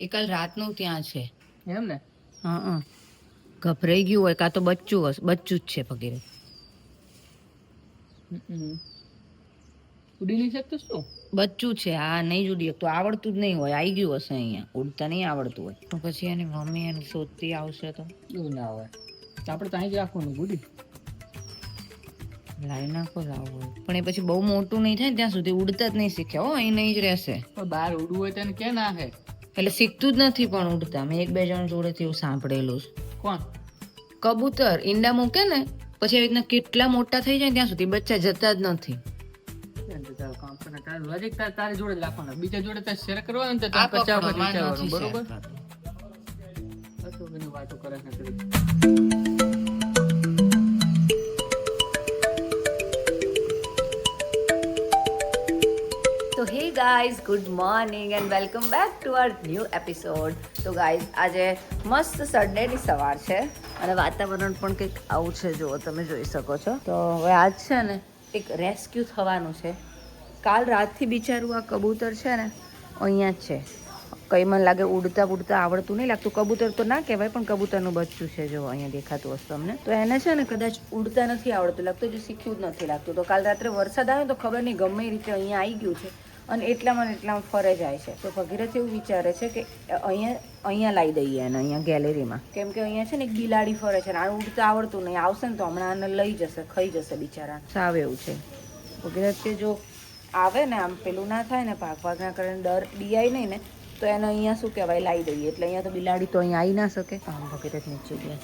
એ કાલ રાતનું ત્યાં છે એમ ને? હા ગભરાઈ ગયું હોય કાં તો બચ્ચું જ છે ભગીરથ. ઉડી નહીં શકતો શું? બચ્ચું છે આ નહીં જ ઉડી શકતું, આવડતું જ નહીં હોય, આવી ગયું હશે અહીંયા, ઉડતા નહીં આવડતું હોય તો પછી એની મમ્મી એને શોધતી આવશે તો એવું ના હોય તો આપણે ત્યાં જ રાખવાનું ગુડી. લાવી નાખો લાવવું હોય પણ એ પછી બહુ મોટું નહીં થાય ત્યાં સુધી ઉડતા જ નહીં શીખ્યા હો, અહીં નહીં જ રહેશે. પણ બહાર ઉડવું હોય તેને કે ના હે એટલે શીખતું જ નથી પણ ઉડતા. મેં એક બે જણ જોડેથી એવું સાંભળેલું છે. કોણ? કબૂતર ઈંડા મૂકે ને પછી આવી રીતના કેટલા મોટા થઈ જાય ત્યાં સુધી બચ્ચા જતા જ નથી. લોજિક તારી જોડે જ રાખવાનું, બીજા જોડે તારે શેર કરવાનું ને તો પચાવ વિચારવાનું, બરોબર? વાતો કરે છે. તો hey guys, good morning and welcome back to our new episode. તો ગાઈઝ આજે મસ્ત સન્ડેની સવાર છે અને વાતાવરણ પણ કંઈક આવું છે, જુઓ તમે જોઈ શકો છો. તો હવે આજ છે ને એક રેસ્ક્યુ થવાનું છે. કાલ રાતથી બિચારું આ કબૂતર છે ને અહીંયા જ છે. કંઈ મને લાગે ઉડતા આવડતું નહીં લાગતું. કબૂતર તો ના કહેવાય પણ કબૂતરનું બચ્ચું છે, જો અહીંયા દેખાતું હશે તમને. તો એને છે ને કદાચ ઉડતા નથી આવડતું લાગતું, જે શીખ્યું જ નથી લાગતું. તો કાલ રાત્રે વરસાદ આવ્યો તો ખબર નહીં ગમે એ રીતે અહીંયા આવી ગયું છે અને એટલામાં ફરે જાય છે. તો ભગીરથ એવું વિચારે છે કે અહીંયા લાવી દઈએ એને, અહીંયા ગેલેરીમાં, કેમ કે અહીંયા છે ને એક બિલાડી ફરે છે, આને ઉડતા આવડતું નહીં, આવશે ને તો હમણાં આને લઈ જશે, ખાઈ જશે બિચારા. સાવ એવું છે ભગીરથ કે જો આવે ને આમ પેલું ના થાય ને, ભાગના કારણે ડર ડીઆઈ નહીં ને, તો એને અહીંયા શું કહેવાય લાવી દઈએ. એટલે અહીંયા તો બિલાડી તો અહીંયા આવી ના શકે. આમ ભગીરથ નીચે ગયા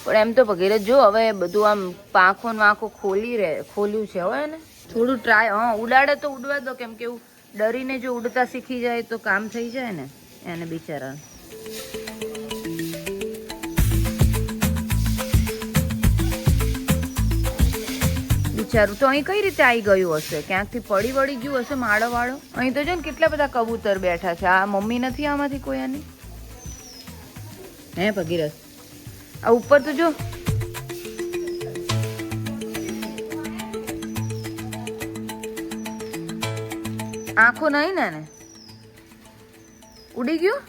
પણ એમ તો ભગીરથ જો હવે બધું આમ પાંખો ખોલ્યું છે હવે ને થોડું ટ્રાય. ઉડાડે તો ઉડવા દો, કેમ કે એવું ડરીને જો ઉડતા શીખી જાય તો કામ થઈ જાય ને એને બિચારા. બિચારું તો અહીં કઈ રીતે આવી ગયું હશે, ક્યાંકથી પડી વળી ગયું હશે માળો વાળો. અહીં તો જો ને કેટલા બધા કબૂતર બેઠા છે. આ મમ્મી નથી આમાંથી કોઈ આની? હે ભગીરથ આ ઉપર તો જો આંખો નહીં ને ઉડી ગયું.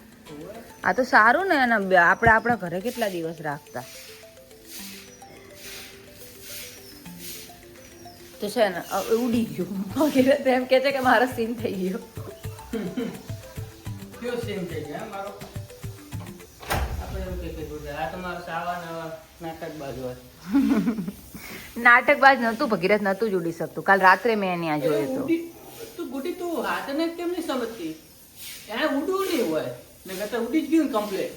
આ તો સારું ને, આપણે આપણા ઘરે કેટલા દિવસ રાખતા. તો છે ને ઉડી ગયું. ભગીરથ એમ કે છે કે મારો સીન થઈ ગયો. કયો સીન થઈ ગયો મારો? નાટકબાજ નતું ભગીરથ, નતું જ ઉડી શકતું. કાલ રાત્રે મેં એને જોયું હતું. તું ગુડી તું હાથને કેમ નહીં સમજતી? એને ઉડવું નહીં હોય ને કરતા ઉડી જ ગયું કમ્પ્લીટ.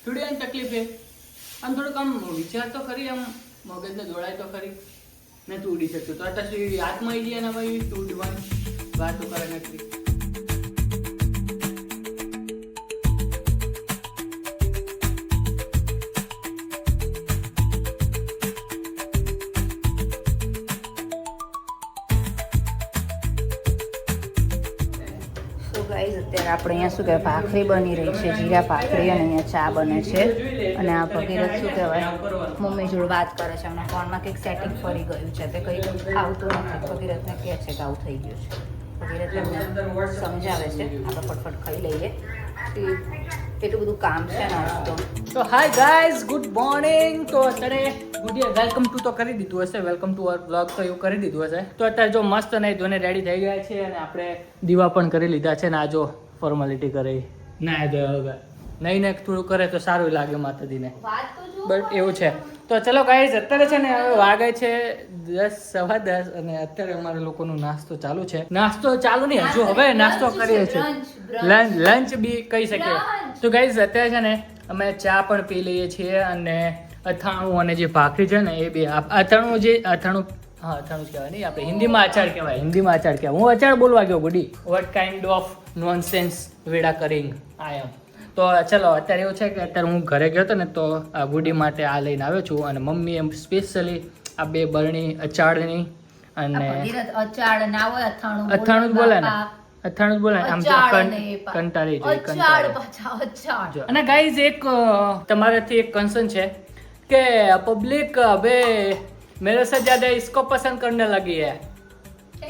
થોડી આમ તકલીફ છે, આમ થોડુંક આમ વિચાર તો ખરી, આમ મગજને દોડાય તો ખરી ને તું ઉડી શકતું. તો અત્યારે હાથમાં આવી ગયા ને ભાઈ તું ઉડવાની વાતો કરે નથી. અત્યારે આપણે અહીંયા શું કહેવાય ભાખરી બની રહી છે, જીરા ભાખરી, અને અહીંયા ચા બને છે. અને આ ભગીરથ શું કહેવાય મમ્મી જોડે વાત કરે છે. હમણાં ફોનમાં કંઈક સેટિંગ ફરી ગયું છે, તે કંઈ આવતું નથી. ભગીરથને કહે છે કે આવું થઈ ગયું છે. ભગીરથ એમને સમજાવે છે. આપણે ફટફટ ખાઈ લઈએ, એટલું બધું કામ છે ને આજ તો હાય ગાઈઝ, ગુડ મોર્નિંગ. તો અત્યારે ગુડિયા વેલકમ ટુ તો કરી દીધું હશે, વેલકમ ટુ અવર બ્લોગ તો એવું કરી દીધું હશે. તો અત્યારે જો મસ્ત નહીં ધોઈને રેડી થઈ ગયા છે અને આપણે દીવા પણ કરી લીધા છે ને આ જો ફોર્માલિટી કરે ના દે હવે નહીં ને થોડું કરે તો સારું લાગે માતાજીને, બટ એવું છે. તો ચલો ગાઈઝ અત્યારે છે ને હવે વાગે છે 10 સવા 10 અને અત્યારે અમારા લોકોનો નાસ્તો ચાલુ છે. નાસ્તો ચાલુ નહીં હજુ, હવે નાસ્તો કરીએ છીએ, લંચ બી કહી શકીએ. તો ગાઈઝ અત્યારે છે ને અમે ચા પણ પી લઈએ છીએ અને અથાણું અને જે ભાખરી છે ને એ બી. અથાણું અથાણું કહેવાય નહીં, આપણે હિન્દીમાં અચાર કહેવાય. હું અચાર બોલવા ગયો ગુડી. વોટ કાઇન્ડ ઓફ નોનસેન્સ વેડા કરિંગ આઈ એમ. તો ચલો અત્યારે એવું છે કે અત્યારે હું ઘરે ગયો હતો ને તો આ ગુડી માટે આ લઈને આવ્યો છું અને મમ્મી એમ સ્પેશિયલી આ 2 બરણી અચારની અને અથાણું જ બોલે ને, અથાણું જ બોલે આમ કંટાળી જાય. અને ગાઈઝ એક તમારાથી એક કન્સર્ન છે કે પબ્લિક હવે मेरे से ज्यादा इसको पसंद करने लगी है.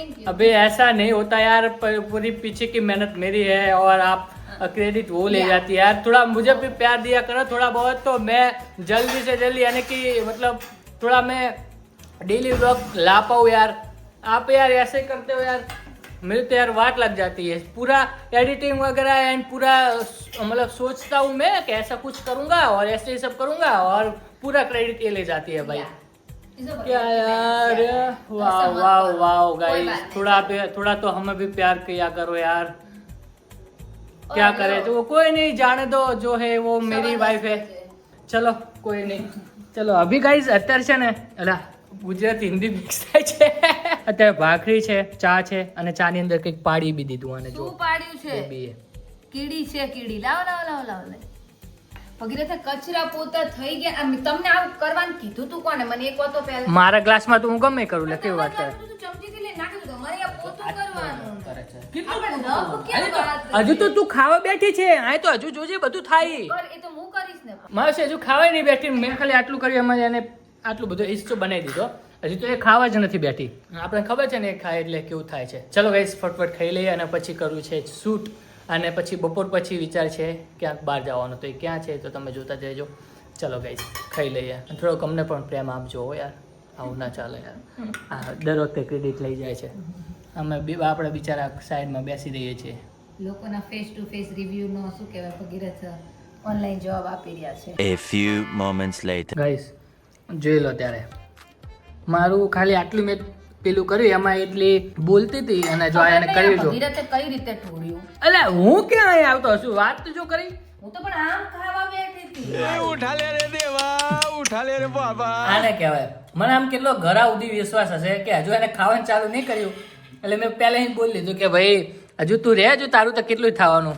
Thank you. अबे ऐसा नहीं होता यार, पूरी पीछे की मेहनत मेरी है और आप क्रेडिट वो ले जाती है यार। थोड़ा मुझे भी प्यार दिया करो थोड़ा बहुत, तो मैं जल्दी से जल्दी यानी कि मतलब थोड़ा मैं डेली व्लॉग ला पाऊँ यार। आप यार ऐसे करते हो यार, मेरी तो यार वाट लग जाती है। पूरा एडिटिंग वगैरह एंड पूरा मतलब सोचता हूँ मैं कि ऐसा कुछ करूँगा और ऐसे ही सब करूँगा और पूरा क्रेडिट ये ले जाती है भाई। क्या यार, वाह वाह वाह गाइस, थोड़ा तो हमें भी प्यार किया करो यार। क्या करे तो कोई नहीं, जाने दो, जो है वो मेरी वाइफ है, चलो कोई નહીં. ચલો અભી ગાઈઝ અત્યારે છે ને અલા ગુજરાતી હિન્દી મિક્સ થાય છે. અત્યારે ભાખરી છે, ચા છે અને ચાની અંદર કંઈક પાડી બી દીધું અને જો શું પાડ્યું છે? બી કીડી છે, કીડી. લાવ લાવ લાવ લાવ લે. ભગીરથ કચરા પોતા થઈ ગયા. તમને આવું કરવાનું કીધું તું કોને? મને એક વાર તો પહેલા મારા ગ્લાસમાં તો હું ગમે કરું લે, કેવી વાત કરે. તું ચમચીથી લઈને નાખી દીધું. મારે આ પોતું કરવાનું. કરે છે. આપણે નખ કેમ વાત હજુ તો તું ખાવા બેઠી છે, આ તો હજુ જોજે બધું થાય. કર, એ તો હું કરીશ ને. મારે હજુ ખાવાય નહીં બેઠી, મેં ખાલી આટલું કર્યું, એમાં એને આટલું બધું ઈસ્ટો બનાવી દીધો. હજી તો એ ખાવા જ નથી બેઠી. આપણે ખબર છે ને એ ખાય એટલે કેવું થાય છે. ચલો ગાઈસ ફટફટ ખાઈ લઈએ અને પછી કરવું છે શૂટ અને પછી બપોર પછી વિચાર છે ક્યાંક બહાર જવાનો, તો એ ક્યાં છે તો તમે જોતા જજો. ચલો ગાઈસ ખાઈ લઈએ. થોડોક અમને પણ પ્રેમ આપજો યાર, આવું ના ચાલે યાર. હા, દર વખતે ક્રેડિટ લઈ જાય છે. અમે આપણે બિચારા સાઈડમાં બેસી રહીએ છીએ. લોકોના ફેસ ટુ ફેસ રિવ્યુ નો શું કહેવાય, ભગીરથ ઓનલાઈન જવાબ આપી રહ્યા છે. A few moments later. Guys જોઈ લો ત્યારે મારું ખાલી આટલું મેં પેલું કર્યું, એમાં એટલી બોલતી હતી અને જો એને કર્યું જો. ભગીરથે કઈ રીતે ઠોર્યું? અલે હું ક્યાં અહીં આવતો છું, વાત તો જો કરી. હું તો પણ આમ ખાવા બેઠી હતી. આને કહેવાય મને આમ કેટલો ઘરા સુધી વિશ્વાસ હશે કે હજુ એને ખાવાનું ચાલુ નહીં કર્યું, એટલે મેં પહેલા જ બોલી દીધું કે ભાઈ હજુ તું રહે, હજુ તારું તો કેટલું થવાનું.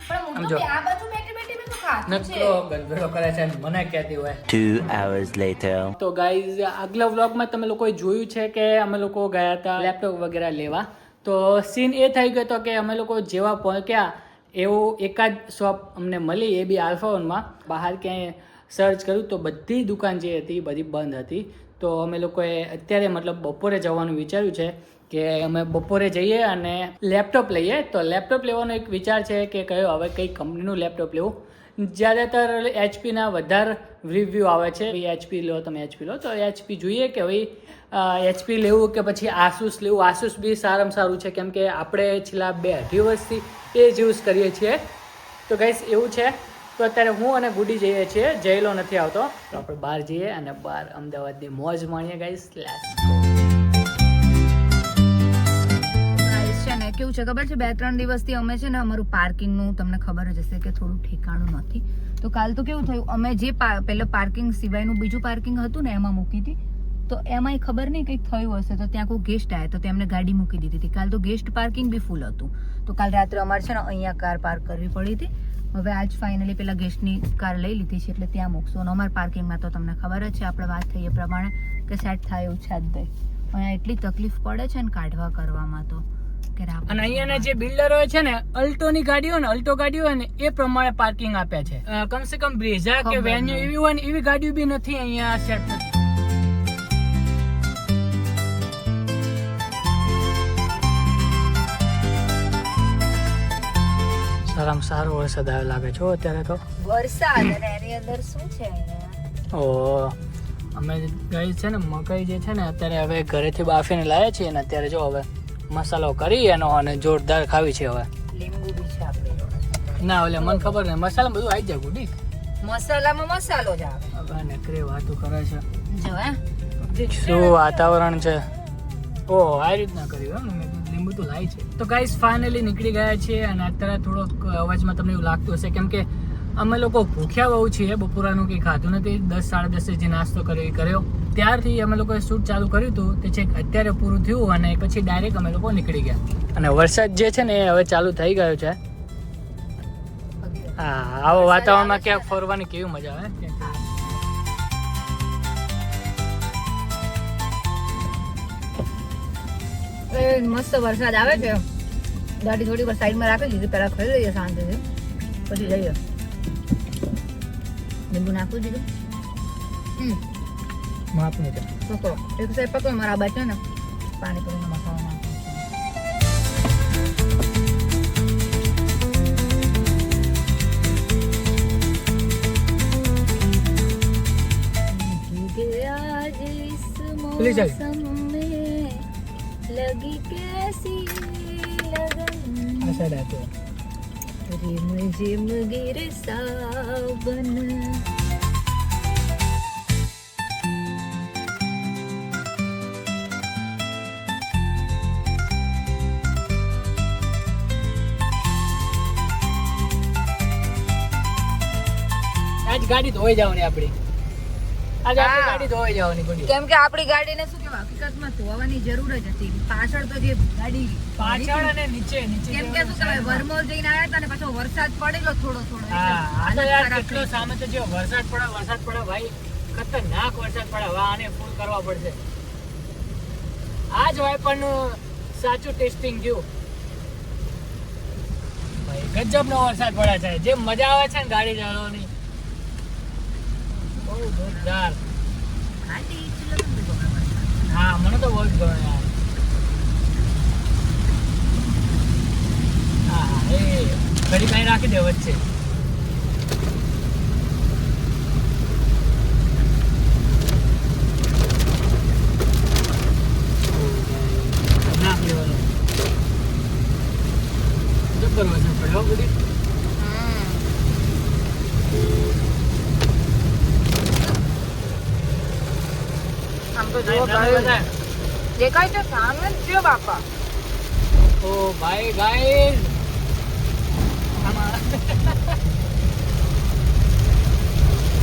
પણ હું સમજો. તો આ બાજુ બેઠી બેઠી મેં તો ખાધું છે. નકરો ગંદરો કરે છે ને મને કહેતી હોય. 2 hours later. તો ગાઈઝ આગલા વ્લોગમાં તમે લોકોએ જોયું છે કે અમે લોકો ગયા હતા લેપટોપ વગેરે લેવા. તો સીન એ થઈ ગયો હતો કે અમે લોકો જેવા પહોંચ્યા એવું એકાદ શોપ અમને મળી, એ બી આલ્ફાવનમાં. બહાર ક્યાંય સર્ચ કર્યું તો બધી દુકાન જે હતી એ બધી બંધ હતી. તો અમે લોકોએ અત્યારે મતલબ બપોરે જવાનું વિચાર્યું છે કે અમે બપોરે જઈએ અને લેપટોપ લઈએ. તો લેપટોપ લેવાનો એક વિચાર છે કે કયો હવે કઈ કંપનીનું લેપટોપ લેવું. જ્યાદાતર એચપીના વધારે રિવ્યૂ આવે છે, એચપી લો તમે એચપી લો, તો એચપી જોઈએ કે ભાઈ એચપી લેવું કે પછી આસુસ લેવું. આસુસ બી સારામાં સારું છે કેમ કે આપણે છેલ્લા 2-2.5 વર્ષથી એ જ યુઝ કરીએ છીએ. તો ગાઈસ એવું છે. તો અત્યારે હું અને ગુડી જઈએ છીએ, જયલો નથી આવતો, તો આપણે બહાર જઈએ અને બહાર અમદાવાદની મોજ માણીએ ગાઈસ. Let's go. છે ને કેવું છે ખબર છે, 2-3 દિવસથી અમે છે ને અમારું પાર્કિંગનું તમને ખબર જ હશે કે થોડું ઠેકાણું નથી. તો કાલ તો કેવું થયું, અમે જે પહેલા પાર્કિંગ સિવાયનું બીજું પાર્કિંગ હતું ને એમાં મૂકી હતી. તો એમાંય ખબર નહીં કંઈક થયું હશે, તો ત્યાં કોઈ ગેસ્ટ આવ્યા તો તેમને ગાડી મૂકી દીધી હતી. કાલ તો ગેસ્ટ પાર્કિંગ બી ફૂલ હતું. તો કાલ રાત્રે અમારે છે ને અહીંયા કાર પાર્ક કરવી પડી હતી. હવે આજ ફાઇનલી પેલા ગેસ્ટની કાર લઈ લીધી છે એટલે ત્યાં મૂકશું. અને અમારા પાર્કિંગમાં તો તમને ખબર જ છે, આપણે વાત થઈ એ પ્રમાણે કે સેટ થાય એવું છે જ નહીં. અહીંયા એટલી તકલીફ પડે છે ને કાઢવા કરવામાં તો. અને અહીંયાના જે બિલ્ડરો છે ને અલ્ટોની ગાડીઓ ને અલ્ટો ગાડીઓ હોય ને એ પ્રમાણે પાર્કિંગ આપ્યા છે. કમસે કમ બ્રેઝા કે વેન્યુ એવી હોય ને એવી ગાડીઓ બી નથી અહીંયા સેટ થતી. સારામાં સારો વરસાદ આવે લાગે છે અત્યારે તો. વરસાદ અને એની અંદર શું છે અહીંયા? ઓ અમે ગઈ છે ને મકાઈ જે છે ને અત્યારે હવે ઘરેથી બાફીને લાવ્યા છીએ ને અત્યારે જો હવે મસાલો કરી એનો અને જોરદાર ખાવી છે. હવે લીંબુ બી છે આપણી જોડે. ના ઓલે મને ખબર ને મસાલા બધું આવી જાય ગુડી. મસાલામાં મસાલો જ આવે. હવે નકરી વાતો કરે છે. જો હે શું વાતાવરણ છે. ઓ આ રીતના કર્યું એમ ને, લીંબુ તો લાવી છે. તો ગાઈસ ફાઇનલી નીકળી ગયા છીએ અને અત્યારે થોડોક અવાજમાં તમને એવું લાગતું હશે કેમ કે અમે લોકો ભૂખ્યા બહુ છીએ. બપોરાનું કંઈ ખાધું નથી. 10-10:30 જે નાસ્તો કર્યો ત્યારથી અમે લોકોએ શૂટ ચાલુ કર્યું હતું તે છેક અત્યારે પૂરું થયું અને પછી ડાયરેક્ટ અમે લોકો નીકળી ગયા. અને વરસાદ જે છે ને એ હવે ચાલુ થઈ ગયો છે. હા, આવો વાતાવરણમાં ક્યાંક ફરવાની કેવી મજા આવે. મસ્ત વરસાદ આવે છે. ગાડી થોડી વાર સાઈડમાં રાખી દીધી, પહેલા ખાઈ લઈએ શાંતિથી પછી જઈએ. લીંબુ નાખવું દીધું. માપ નહીં પકડો એક સાઈડ પકડો. મારા બા છે ને પાણીપુરીનો મસાલો નાખો. જલ્દી ચાલ. લગી કેસી લગન આ સાઈડ આપો. रिम झिम गिरे सावन આજ ગાડી ધોઈ જવાની આપણી. આજ આપણી ગાડી ધોઈ જવાની ગુડી. કેમ કે આપણી ગાડીને શું કહેવાય હકીકતમાં ધોવાની જરૂર જ હતી. પાછળ તો જે ગાડી પાછળ અને નીચે કેમ કે શું કહેવાય વરમોર જઈને આવ્યા હતા ને પાછો વરસાદ પડેલો થોડો થોડો હા એટલે આ તો હાલત યાર ખરાબ કેટલો થઈ. સામે તો જો વરસાદ પડે ભાઈ ખતરનાક વરસાદ પડે. વાહ આને ફૂલ કરવા પડશે. આ જ વાઇપરનું સાચું ટેસ્ટિંગ થયું ભાઈ. ગજબનો વરસાદ પડે છે. જે મજા આવે છે ને ગાડી ચલાવવાની બહુ જોરદાર. ગાડી ચલાવવાનું તો ગમે વરસાદ. હા મને તો બહુ જ ગમે યાર. હા એ ઘડી કઈ રાખી દે વચ્ચે. નાખ લેવાનો. જબર વરસાદ પડ્યો બધી. આમ તો જુઓ ગાડી દેખાય છે સામે જ છે બાપા. ઓ ભાઈ ગાઈસ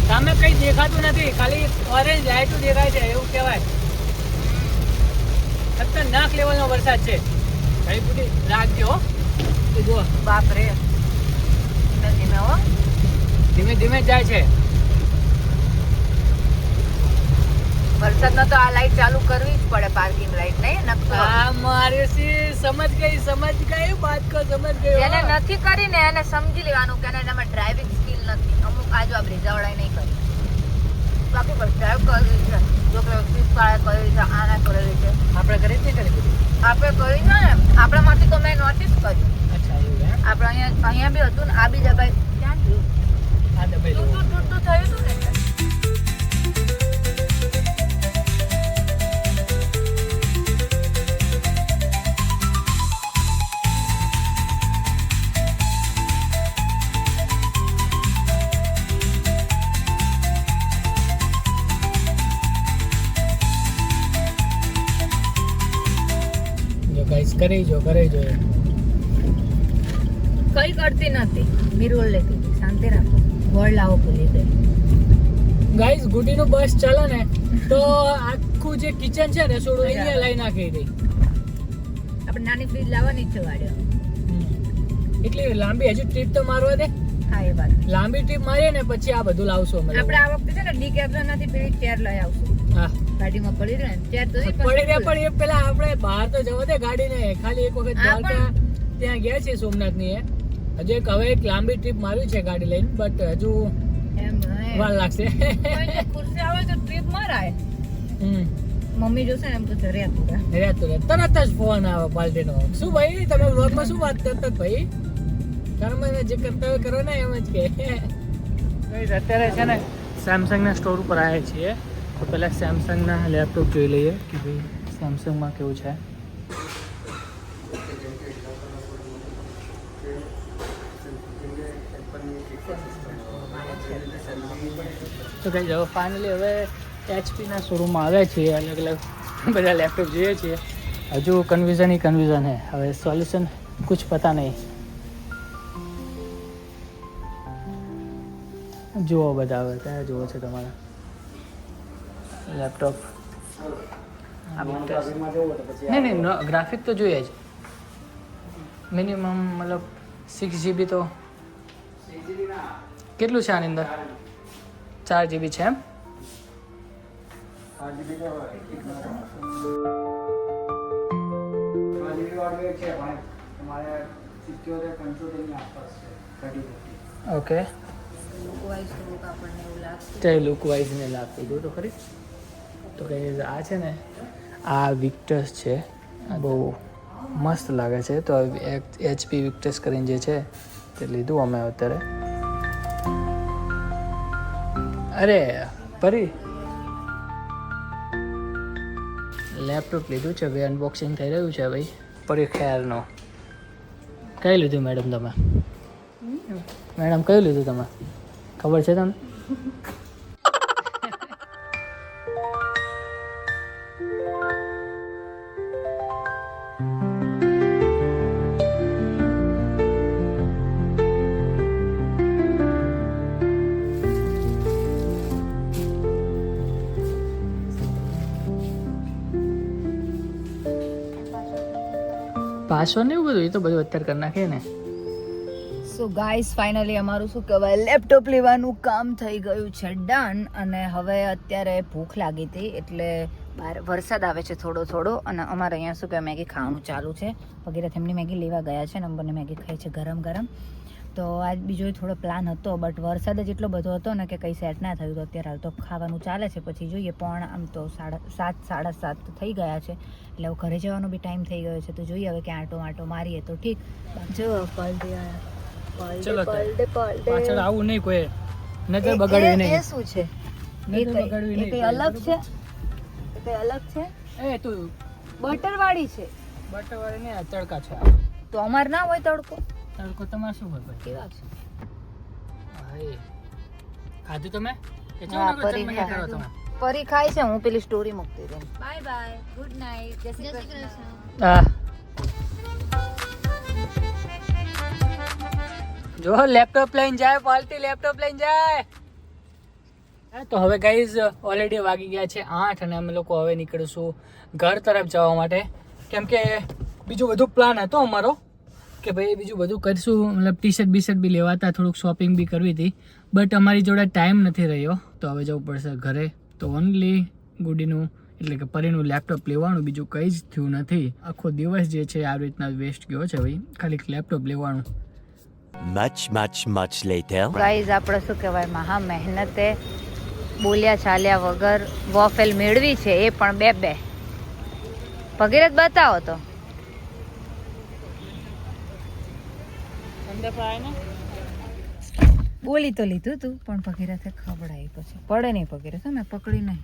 સામે કઈ દેખાતું નથી, ખાલી ઓરેન્જ લાઈટ દેખાય છે એવું કહેવાય. ખતરનાક લેવલનો વરસાદ છે ભાઈ. બુડી રાખજો હો. તું જુઓ બાપ રે ધીમે ધીમે હો. ધીમે ધીમે જાય છે. વરસાદમાં તો આ લાઈટ ચાલુ કરવી જ પડે પાર્કિંગ લાઈટ નહીં નકતો આ મારે સી સમજ ગઈ બાત કો સમજ ગયો. જેને નથી કરી ને એને સમજી લેવાનું કે એનામાં ડ્રાઇવિંગ સ્કિલ નથી. અમુક આજો આ બ્રિજાવાળાએ નહીં કરી. બાકી બસ ડ્રાઈવ કરવી છે. જો કે ફ્લિપકાર્ટે કરી છે, આના કરેલી છે. આપણે કરી જ નહીં કરી બધી. આપણે કરી છે ને આપણામાંથી તો મેં નોટિસ કર્યું. અચ્છા એવું એમ. આપણે અહીંયા બી હતું ને આ બી દબાઈ ક્યાં થયું આ દબાઈ તું દઉં. તું તું થયું હતું ને એટલે. જો ગાઈસ કરી જો કઈ કરતી નથી. મિરુલ લેતી હતી. શાંતિ રાખો. ગોળ લાવો ભૂલી ગઈ. ગાઈસ ગુડીનું બસ ચાલે ને તો આખું જે કિચન છે રસોડું અહીંયા લઈ નાખી હતી. આપણે નાની ફ્રીજ લાવવાની જ છે વાડીઓ. એટલી લાંબી હજુ ટ્રીપ તો મારવા દે. હા એ વાત. લાંબી ટ્રીપ મારીએ ને પછી આ બધું લાવશું અમે લોકો. આપણે આ વખતે છે ને ડી કેપ્સનમાંથી પેલી ચેર લઈ આવશું. હા ગાડીમાં પડી રહે ને ચેર તો નહીં, પડી રહ્યા પણ પણ એ પેલા આપણે બહાર તો જવા દે ગાડીને. ખાલી એક વખત હા, દ્વારકા ત્યાં ગયા છે સોમનાથની એ. હજુ એક હવે એક લાંબી ટ્રીપ મારવી છે ગાડી લઈને, બટ હજુ એમ નહીં. વાર લાગશે. કોઈને ખુરશી આવે તો ટ્રીપ મારાય. મમ્મી જોશે ને એમ તો જર્યા પૂરા. તરત જ ફોન આવે પાલટીનો. શું ભાઈ તમે વ્લોગમાં શું વાત કરતા ભાઈ? ઘરમાં જે કરતા હોય કરો ને એમ જ કે. અત્યારે છે ને સેમસંગના સ્ટોર ઉપર આવ્યા છીએ. તો પહેલાં સેમસંગના લેપટોપ જોઈ લઈએ કે ભાઈ સેમસંગમાં કેવું છે. તો કઈ જાવ ફાઇનલી હવે એચપીના શોરૂમમાં આવ્યા છીએ. અલગ અલગ બધા લેપટોપ જોઈએ છીએ. હજુ કન્ફ્યુઝન હે. હવે સોલ્યુશન કુછ પતા નહીં. જુઓ બધા હવે કયા જુઓ છે તમારા લેપટોપ? નહીં ગ્રાફિક તો જોઈએ જ. મિનિમમ મતલબ 6 GB તો કેટલું છે આની અંદર? 4 GB છે એમ? ઓકે ચાલો લુક વાઇઝ ને લાગતું હતું તો ખરી. તો કંઈ આ છે ને આ વિક્ટર્સ છે. બહુ મસ્ત લાગે છે. તો એચપી વિક્ટર્સ કરીને જે છે તે લીધું અમે અત્યારે. અરે પરી લેપટોપ લીધું છે ભાઈ, અનબોક્સિંગ થઈ રહ્યું છે ભાઈ પરીક્ષાનો. કઈ લીધું મેડમ તમે? મેડમ કયું લીધું તમે? ખબર છે તમને? પાસવર્ડ ને એવું બધું એ તો બધું અત્યારે કરી નાખીએ ને. સો ગાઈસ ફાઇનલી અમારું શું કહેવાય લેપટોપ લેવાનું કામ થઈ ગયું છે ડન. અને હવે અત્યારે ભૂખ લાગી હતી એટલે બહાર વરસાદ આવે છે થોડો થોડો અને અમારે અહીંયા શું કહેવાય મેગી ખાવાનું ચાલુ છે વગેરે. તેમની મેગી લેવા ગયા છે અને બંને મેગી ખાઈ છે ગરમ ગરમ. તો આજ બીજો થોડો પ્લાન હતો બટ વરસાદ જ એટલો બધો હતો ને કે કંઈ સેટ ના થયું. તો અત્યારે હાલ તો ખાવાનું ચાલે છે, પછી જોઈએ. પણ આમ તો 7:30 તો થઈ ગયા છે એટલે હવે ઘરે જવાનો બી ટાઈમ થઈ ગયો છે. તો જોઈએ હવે ક્યાં આંટો મારીએ તો ઠીક. જો પલટે આયા. ચલો પલટે પાછળ આવું નહીં કોઈ, નજર બગાડવી એ નહીં. શું છે? નજર બગાડવી એ નહીં. કઈ અલગ છે? એ કઈ અલગ છે? એ તું બટર વાળી છે બટર વાળી નહીં, આ તડકા છે. તો અમાર ના હોય તડકો. તડકો તમારે શું ખબર? કેવા છે? હા એ ખાધું તમે કે હા, ચાલો પરી ચટણી કરો તમે? પરી ખાય છે. હું પેલી સ્ટોરી મૂકતી હતી. બાય બાય, ગુડ નાઇટ, જય શ્રી કૃષ્ણ. હા જો લેપટોપ લઈને જાય પાલટી, લેપટોપ લઈને જાય. તો હવે ગાઈઝ ઓલરેડી વાગી ગયા છે 8 અને અમે લોકો હવે નીકળીશું ઘર તરફ જવા માટે. કેમ કે બીજું બધું પ્લાન હતો અમારો કે ભાઈ બીજું બધું કરીશું, મતલબ ટી-શર્ટ બી લેવાતા, થોડુંક શોપિંગ બી કરવી હતી. બટ અમારી જોડે ટાઈમ નથી રહ્યો તો હવે જવું પડશે ઘરે. તો ઓનલી ગુડીનું એટલે કે પરીનું લેપટોપ લેવાનું, બીજું કંઈ જ થયું નથી. આખો દિવસ જે છે આવી રીતના વેસ્ટ ગયો છે ભાઈ, ખાલી લેપટોપ લેવાનું. Much later. ગાઈઝ આપણે શું કહેવાય મહા મહેનતે બોલ્યા ચાલ્યા વગર વોફેલ મેળવી છે, એ પણ બે. ભગીરથ બતાવો તો. બોલી તો લીધું તું પણ ભગીરથે ખવડાવી, પછી પડે નહીં ભગીરથ, મેં પકડી નહીં.